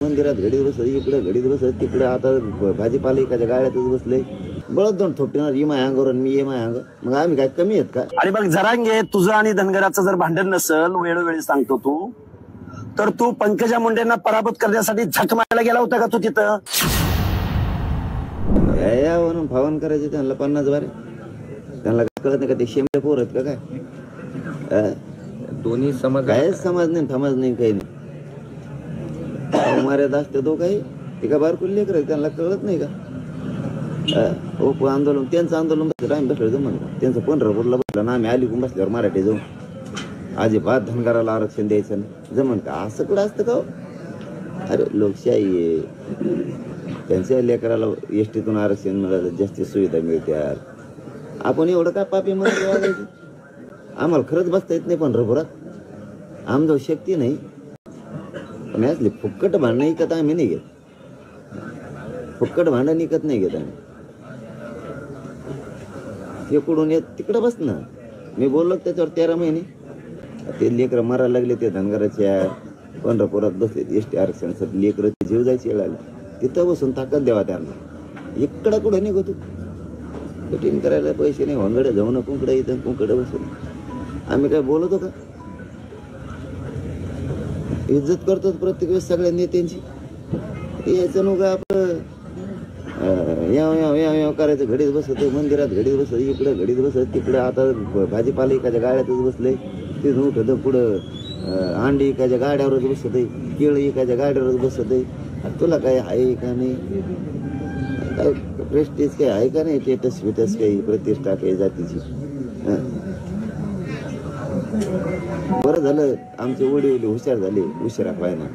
मंदिरात घडीत बसत, इकडे घडीत बसत, तिकडे आता भाजीपाला एखाद्या गाड्यातच बसले, बळच दोन थोपटेणार ही माय अंगावर आणि मी ये माय अंग, मग आम्ही काय कमी आहेत का? आणि बघ जरांगे, तुझं आणि धनगराचं जर भांडण नसल, वेळोवेळी सांगतो तू, तर तू पंकजा मुंडेंना पराभूत करण्यासाठी झक मारायला गेला होता का तू तिथं? या म्हणून फावन करायचे त्यांना 50 बारे, त्यांना काय कळत नाही का ते शेमडे पोर आहेत का काय? दोन्ही समाज कायच समाज नाही, थमाज नाही, काही नाही. मर्यादा असते तो काही ते का बारकुल लेकर त्यांना कळत नाही का? हो आंदोलन, त्यांचं आंदोलन बसलं, आम्ही बसलो जमन, त्यांचं 15 बसलं ना, आम्ही अलीकडून बसल्यावर मराठी जाऊन अजिबात धनगराला आरक्षण द्यायचं नाही जमन का? असं कुठं असतं का? अरे लोकशाही आहे, त्यांच्या लेकराला एसटीतून आरक्षण मिळालं, जास्त सुविधा मिळत्यात. आपण एवढं काय पापी म्हणून वागायचं? आम्हाला खरंच बसता येत नाही 15 आमजवळ शक्ती नाही. पण यातली फुक्कट भांडणं इकत आम्ही नाही घेत, फुक्कट भांडण इकत नाही घेत आम्ही. इकडून येत तिकडं बस ना, मी बोललो त्याच्यावर 13 महिने ते लेकरं मारायला लागले, ते धनगराच्या 15 बसले एसटी आरक्षणासाठी, लेकरं जीव जायची वेळ आली, तिथं बसून ताकद द्यावा त्यांना. इकडं कुठं नाही तू कठीण करायला पैसे नाही, वांगडे जाऊ ना कुंकडे इथं कुंकडे बसून आम्ही काय बोलतो का? इज्जत करतो प्रत्येक वेळेस सगळ्या नेत्यांची. यायचं नको आपलं याव करायचं, घडीत बसत, मंदिरात घडीत बसत, इकडे घडीत बसत, तिकडे आता भाजीपाला एखाद्या गाड्यातच बसले, तिथून उठत पुढं अंडी एखाद्या गाड्यावरच बसत, केळं एखाद्या गाड्यावरच बसत. तुला काय आहे का नाही? काय प्रेस्टीज काही आहे का नाही? टेटस विटस काही प्रतिष्ठा काही जातीची? बरं झालं आमचे वडील हुशार झाले, उशिरा व्हायना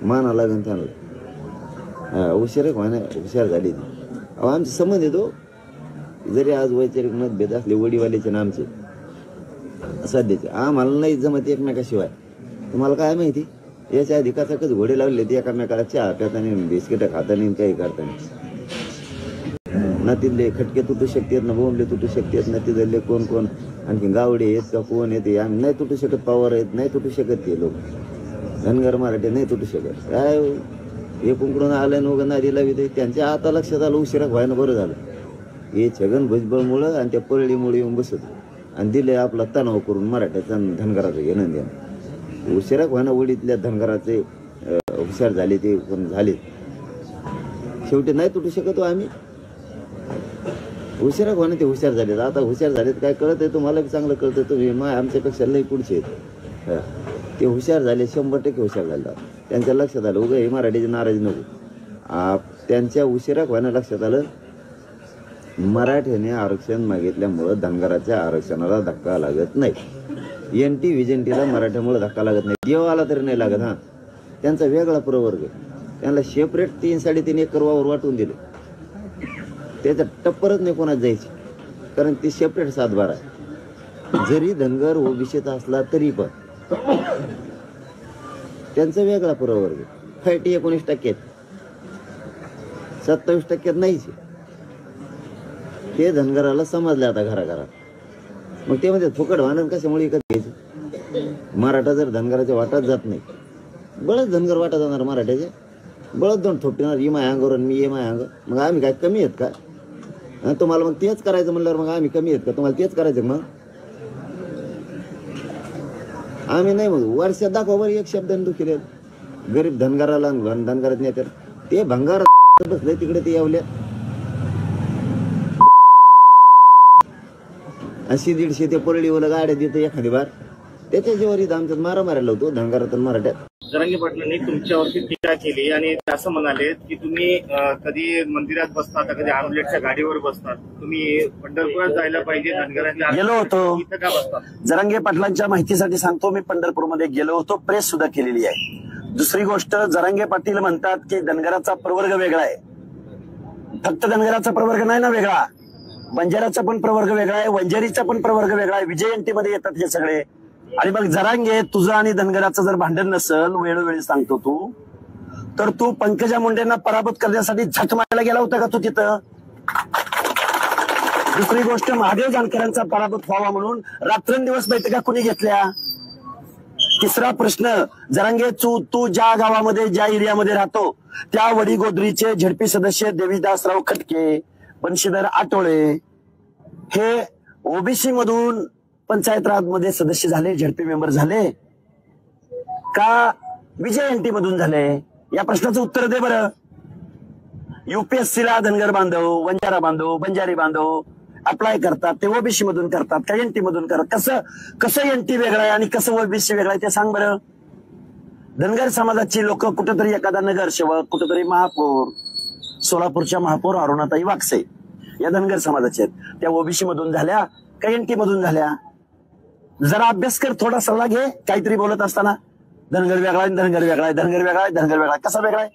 माना लागन त्यांना, उशिरा व्हायना हुशार झाली. आमचे संबंध येतो, जरी आज वैचारिक मतभेद असले वडीवाल्याचे ना आमचे सध्याचे, आम्हाला नाही जमत एकमेकाशिवाय. तुम्हाला काय माहिती, याच्या आधी कचाकच घोडे लावले ते एकामेकाला चहा प्यातानी, बिस्किटं खातानी, काही करतानी. ना तिथले खटके तुटू शकतात, ना बोंबले तुटू शकतात, ना तिथले कोण कोण आणखी गावडे आहेत का कोण येते, आम्ही नाही तुटू शकत. पवार आहेत नाही तुटू शकत, ते लोक धनगर मराठी नाही तुटू शकत. काय हे कुंकडून आलं नवगं नादी लावी, त्यांच्या आता लक्षात आलं उशिरा व्हायनं बरं झालं. हे छगन भुजबळमुळं आणि त्या परळीमुळे येऊन बसत आणि दिले आपला तणाव करून मराठ्याचा धनगराचं घेणं द्या. उशिरा व्हायनं वडीतल्या धनगराचे हुशार झाले, ते पण झाले शेवटी नाही तुटू शकतो आम्ही. हुशार व्हायनं ते हुशार झालेत, आता हुशार झालेत काय कळत आहे तुम्हाला बी चांगलं कळतं. तुम्ही आमच्यापेक्षा लई पुढचे आहेत. ते हुशार झाले, 100% हुशार झाले. त्यांच्या लक्षात आलं उगा हे मराठीची नाराजी नको. त्यांच्या उशिरा व्हायनं लक्षात आलं मराठ्याने आरक्षण मागितल्यामुळं धनगराच्या आरक्षणाला धक्का लागत नाही. NT विजंटीला मराठ्यामुळे धक्का लागत नाही, देव आला तरी नाही लागत. हां, त्यांचा वेगळा प्रवर्ग, त्यांना सेपरेट 3-3.5 एकर वावर वाटून दिले. त्याचा टप्परच नाही कोणाच जायची, कारण ती सेपरेट 7-12 आहे. जरी धनगर ओबीसीत असला तरी पण त्यांचा वेगळा प्रवर्ग. 19% 27% नाहीच. ते धनगराला समजले आता घराघरात. मग ते म्हणजे फुकट वाहन कशामुळे विकत घ्यायचं? मराठा जर धनगराच्या वाटात जात नाही, बळच धनगर वाटा जाणार मराठ्याच्या, बळच दोन थोपटेणार ही माय अंगावर आणि मी ये माय अंग, मग आम्ही काय कमी आहेत का? तुम्हाला मग तेच करायचं म्हणल्यावर मग आम्ही कमी आहेत का? तुम्हाला तेच करायचं मग आम्ही नाही. मग वर्षात दाखवा बरं एक शब्दाने दुखी गरीब धनगराला धनगरात नाही तर ते भंगार बसले तिकडे, ते येवल्या 80-150 ते परळीवाला गाड्या देते एखादी बार, त्याच्या जीवावर इथं आमच्यात मारायला होतो धनगरात मराठ्यात. जरांगे पाटलांनी तुमच्यावरती टीका केली आणि ते असं म्हणाले की तुम्ही कधी मंदिरात बसता तर कधी आमलेटच्या गाडीवर बसतात, तुम्ही पंढरपुरात जायला पाहिजे, धनगरांच्या गेलो होतो. इथं का बसता? जरांगे पाटलांच्या माहितीसाठी सांगतो, मी पंढरपूरमध्ये गेलो होतो, प्रेस सुद्धा केलेली आहे. दुसरी गोष्ट, जरांगे पाटील म्हणतात की धनगराचा प्रवर्ग वेगळा आहे. फक्त धनगराचा प्रवर्ग नाही ना वेगळा, बंजाराचा पण प्रवर्ग वेगळा आहे, वंजारीचा पण प्रवर्ग वेगळा आहे. विजयंती मध्ये येतात हे सगळे. आणि मग जरांगे, तुझं आणि धनगराचं जर भांडण नसल, वेळोवेळी सांगतो तू, तर तू पंकजा मुंडेंना पराभूत करण्यासाठी झक मारायला गेला होता का तू तिथं? दुसरी गोष्ट, महादेव जानकरांचा पराभूत व्हावा म्हणून रात्रंदिवस बैठका कुणी घेतल्या? तिसरा प्रश्न, जरांगे तू ज्या गावामध्ये ज्या एरियामध्ये राहतो त्या वडीगोद्रीचे झेडपी सदस्य देवीदासराव खटके, बंशीधर आटोळे हे ओबीसी मधून पंचायत राज मध्ये सदस्य झाले, झेडपी मेंबर झाले का विजय एनटी मधून झाले? या प्रश्नाचं उत्तर दे बरं. युपीएससीला धनगर बांधव, वंजारा बांधव, बंजारी बांधव अप्लाय करतात, ते ओबीसी मधून करतात का एनटी मधून करतात? कसं एनटी वेगळं आहे आणि कसं ओबीसी वेगळं आहे ते सांग बरं. धनगर समाजाची लोक कुठेतरी एखादा नगरसेवक, कुठेतरी महापौर, सोलापूरच्या महापौर अरुणाताई वाकसे या धनगर समाजाचे आहेत, त्या ओबीसी मधून झाल्या का एनटी मधून झाल्या? जरा अभ्यास कर, थोडा सल्ला घे. काहीतरी बोलत असताना धनगर वेगळा आहे, धनगर वेगळा आहे, धनगर वेगळा आहे, धनगर वेगळा आहे. कसा वेगळा आहे?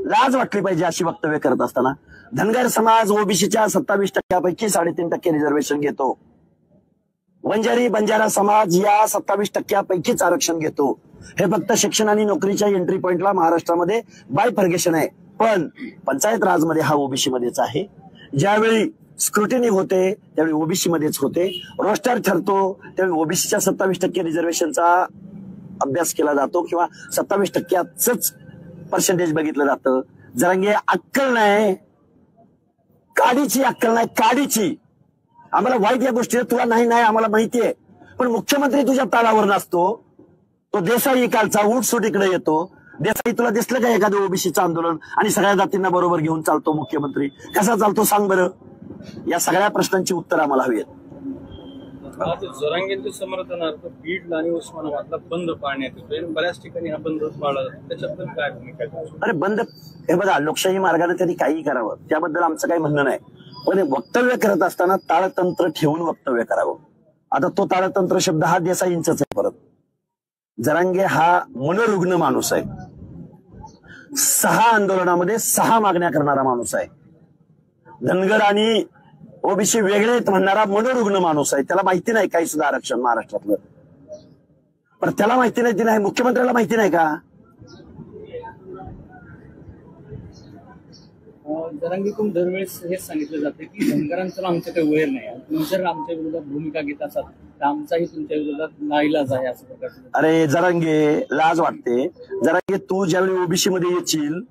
लाज वाटली पाहिजे अशी वक्तव्य करत असताना. धनगर समाज ओबीसीच्या 27% 3.5% रिझर्वेशन घेतो. वंजारी बंजारा समाज या 27% आरक्षण घेतो. हे फक्त शिक्षण आणि नोकरीच्या एंट्री पॉइंटला महाराष्ट्रामध्ये बायफर्गेशन आहे. पण पंचायत राजमध्ये हा ओबीसी मध्येच आहे. ज्यावेळी स्क्रुटिनी होते त्यावेळी ओबीसी मध्येच होते. रोस्टर ठरतो त्यावेळी ओबीसीच्या 27% रिझर्वेशनचा अभ्यास केला जातो किंवा 27%च पर्सेंटेज बघितलं जातं. जरांगे अक्कल नाही, काडीची अक्कल नाही, काडीची. आम्हाला वाईट या गोष्टी तुला नाही आम्हाला माहितीये, पण मुख्यमंत्री तुझ्या तालावर नसतो. तो देसाई कालचा उठसूट इकडे येतो. देसाई तुला दिसलं का एखादं ओबीसीचं आंदोलन आणि सगळ्या जातींना बरोबर घेऊन चालतो मुख्यमंत्री? कसा चालतो सांग बरं. या सगळ्या प्रश्नांची उत्तर आम्हाला हवी आहेत. जरांगेंच्या समर्थनार्थ बीड आणि उस्मानाबादला बंद पाळण्यात येतोय. बऱ्याच ठिकाणी हा बंद पाळला जातो, त्याच्याबद्दल काय भूमिका? अरे बंद, हे बघा, लोकशाही मार्गाने त्यांनी काही करावं त्याबद्दल आमचं काही म्हणणं नाही, पण वक्तव्य करत असताना ताळतंत्र ठेवून वक्तव्य करावं. आता तो ताळतंत्र शब्द हा देसाईंचाच आहे. परत जरांगे हा मनोरुग्ण माणूस आहे. 6 आंदोलनामध्ये 6 मागण्या करणारा माणूस आहे. धनगर आणि ओबीसी वेगळे म्हणणारा मनोरुग्ण माणूस आहे. त्याला माहिती नाही काही सुद्धा आरक्षण महाराष्ट्रातलं. पण त्याला माहिती नाही, ती नाही मुख्यमंत्र्याला माहिती नाही का? जरांगेकडून दरवेळेस हेच सांगितलं जातं की धनगरांचं आमचं काही वैर नाही, तुम्ही जर आमच्या विरोधात भूमिका घेत असाल तर आमचाही तुमच्या विरोधात नाईलाज आहे असं प्रकारचं. अरे जरांगे, लाज वाटते. जरांगे, तू ज्यावेळी ओबीसी मध्ये येशील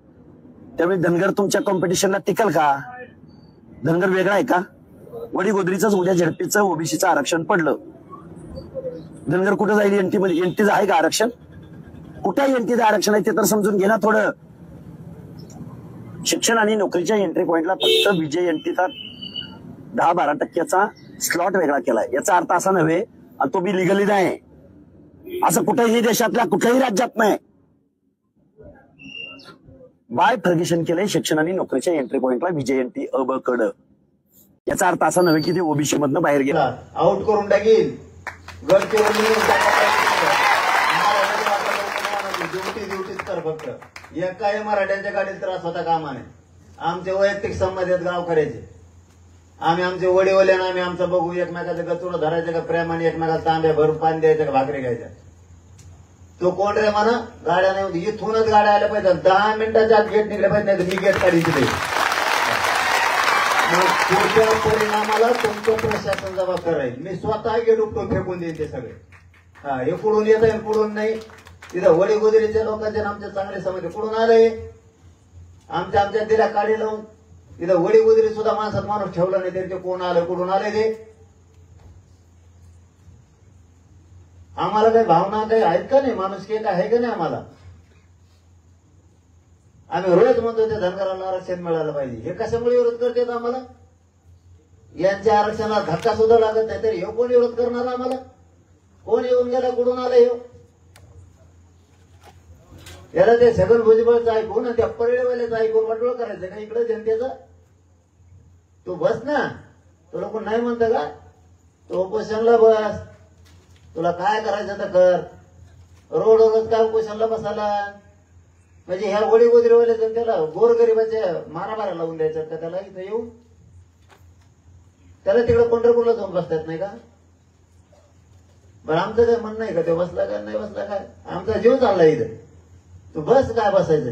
त्यावेळी धनगर तुमच्या कॉम्पिटिशनला टिकल का? धनगर वेगळा आहे का? वडीगोद्रीच उद्या झेडपीचं ओबीसीचं आरक्षण पडलं, धनगर कुठं जाईल? एनटी मध्ये. एनटीचं आहे का आरक्षण? कुठे एनटीचं आरक्षण आहे ते तर समजून घे ना थोडं. शिक्षण आणि नोकरीच्या एंट्री पॉइंटला फक्त विजय एनटीचा 10-12% स्लॉट वेगळा केलाय. याचा अर्थ असा नव्हे, आणि तो बी लिगली नाही, असं कुठेही देशातल्या कुठल्याही राज्यात नाही. बाय फर्गेशन केलंय शिक्षण आणि नोकरीच्या एंट्री पॉइंटला विजय एनटी अ ब क ड. याचा अर्थ असा नव्हे की ते ओबीसी मधनं बाहेर गेला. आउट करून टाकील ड्युटीच कर फक्त. एकाही मराठ्यांच्या गाडीत त्रास होता कामा नये. आमचे वैयक्तिक संबंध आहेत गावकऱ्याचे. आम्ही आमचे वडीवले ना आम्ही आमचं बघू. एकमेकाचं गचुडं धरायचं का प्रेमाने, एकमेकाला तांब्या भरून पाणी द्यायचं का भाकरी घ्यायच्या. तो कोण रे म्हणा, गाड्या नाही इथूनच गाड्या आल्या पाहिजे. 10 मिनिटाच्या आत गेट निघले पाहिजे, नाही तर मी गेट काढायची नाही. पुढच्या परिणामाला तुमचं प्रशासन जबाबदार राहील. मी स्वतः गेट उपटून फेकून देईन ते सगळे. हा, हे पुढून येत आहे, पुढून नाही. तिथं वडीगोदरीच्या लोकांचे आमचे चांगले समज कुठून आले, आमच्या दिल्या काढी लावून. तिथं वडीगोदरी सुद्धा माणसात माणूस ठेवला नाही, त्यांचे कोण आलं कुठून आले ते. आम्हाला काही भावना काही आहेत का नाही, माणूस काही आहे का नाही आम्हाला? आम्ही रोज म्हणतो ते धनगराला आरक्षण मिळालं पाहिजे. हे कशामुळे विरोध करतात आम्हाला? यांच्या आरक्षणाला धक्का सुद्धा लागत नाही तरी हे कोण विरोध करणार आम्हाला? कोण येऊन गेला, कुठून आलं हे? याला ते छगन भुजबळचं ऐकून त्या परळेवाल्याचं ऐकून वाटोळ करायचं का इकडे जनतेचं? तू बस ना, तुला कोण नाही म्हणतं का? तो उपोषणला बस, तुला काय करायचं तर कर. रोडवरच काय उपोषणला बसायला? म्हणजे ह्या वडीगोदरीवाल्या जनतेला गोरगरिबाच्या मारामारा लावून द्यायच्यात का त्याला इथं येऊन? त्याला तिकडे पंढरपूरला जाऊन बसतात नाही का? बरं आमचं काय म्हणणं आहे का ते बसला का नाही बसला काय? आमचा जीव चालला इथं. तू बस काय बसायचं,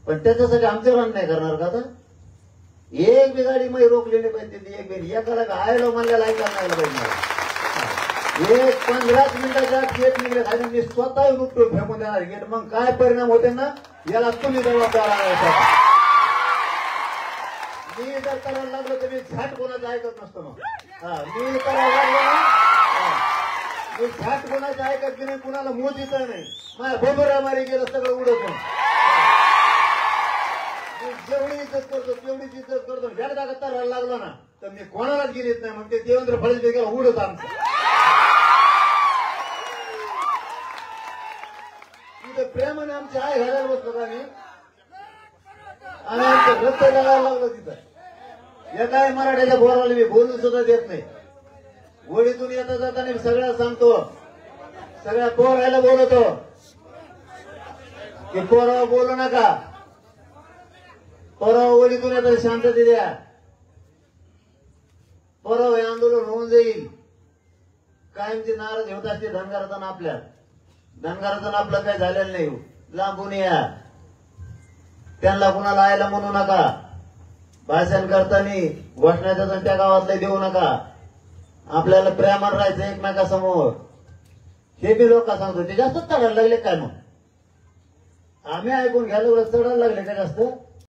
पण त्याच्यासाठी आमचं रन नाही करणार का? आता एक बी गाडी मै रोखलेली पाहिजे. एक बी एकाला आयला म्हणल्याला ऐकायला पाहिजे. एक 15 मिनिटाच्या आत गेट निघले खाली मी स्वतः उठतो फेकून देणार गेट. मग काय परिणाम होते ना याला तुम्ही जबाबदार आहे. मी जर करायला लागलो तर मी झाट कोणाचं ऐकत नसतो. मग मी करायला लागलो ना मी झाट कोणाचं ऐकत की नाही, कुणाला मोजीच नाही. माझ्या बोबरामारी गेलं सगळं उडत. मी जेवढी इज्जत करतो तेवढीच इज्जत करतो. एकदा का करायला लागलो ना तर मी कोणालाच गेलीच नाही. मग ते देवेंद्र फडणवीस गेला उडत आमचं. तिथं प्रेमाने आमची आई घालायला बसलो का मी आणि आमचं रक्त लागायला लागलो तिथं. या काय मराठ्याच्या बोराला मी बोलून सुद्धा देत नाही. गोडीतून येता जाताना मी सगळ्या सांगतो, सगळ्या पोरायला बोलवतो की पोरावर बोलू नका. पोरावर गोडीतून येता शांतते द्या. पोरावर हे आंदोलन होऊन जाईल. कायमची नाराज होत असते धनगराचा आपल्या. धनगराचं आपलं काही झालेलं नाही. लांबून या. त्यांना कुणाला आयला म्हणू नका. भाषण करताना घोषणाच्या त्या गावातले देऊ नका. आपल्याला प्रेमान राहायचं एकमेकासमोर. हे बी लोक सांगतो ते जास्तच चढायला लागले काय. मग आम्ही ऐकून घ्यायला चढायला लागले का जास्त.